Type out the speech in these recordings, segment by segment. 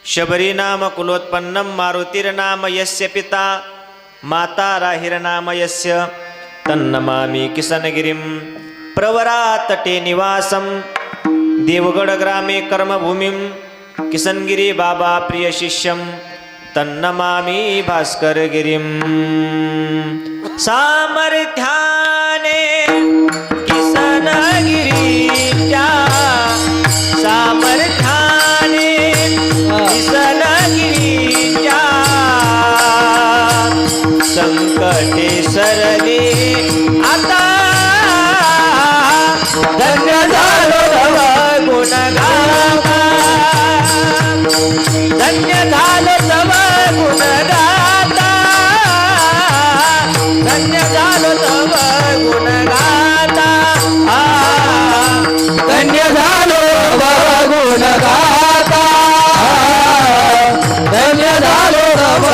शबरी नाम कुलोत्पन्नम मारुतिर्नाम यस्य पिता माता राहिर्नाम यस्य तन्नमामि किसनगिरिं प्रवरातटे निवासं देवगड ग्रामे कर्मभूमिं किसनगिरी बाबा प्रिय शिष्यं तन्नमामि भास्करगिरिं सामर्थ्याने किसनगिरीच्या सामर्थ्याने किसनगिरीच्या संकटे सरले आता धन्य झालो तव गुणगाता धन्य झालो तव गुणगाता धन्य झालो तव गुणगाता धन्य झालो तव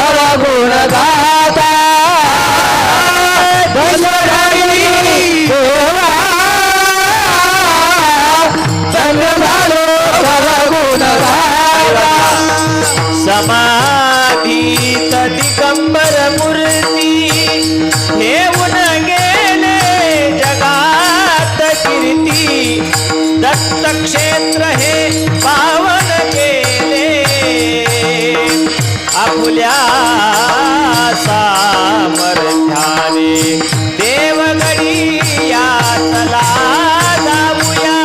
गुणगाता धन्य झालो तव गुणगाता समाधीत दिगंबर मूर्ती ठेवून गेले जगात कीर्ती दत्तक्षेत्र हे पावन केले आपुल्या सामर्थ्याने देवगडी यातला जाऊया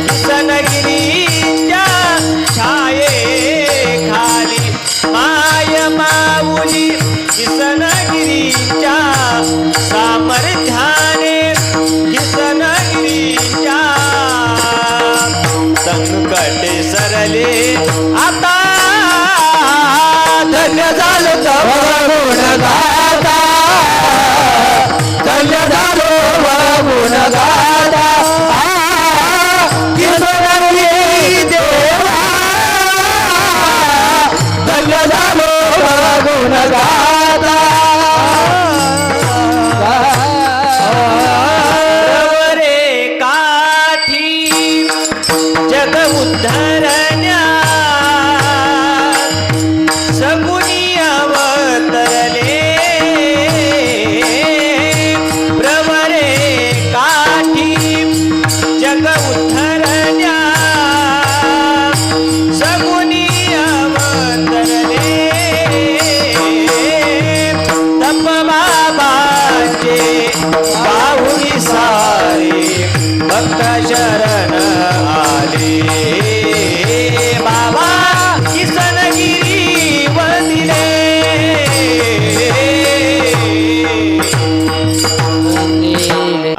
किसनगिरीच्या छाये खाली माय माऊली किसनगिरीच्या सामर्थ्याने किसनगिरीच्या संकटे सरले आता धन्य झालो तव गुणगाता धन्य झालो तव गुणगाता किसनगिरी देवा धन्य झालो तव गुणगाता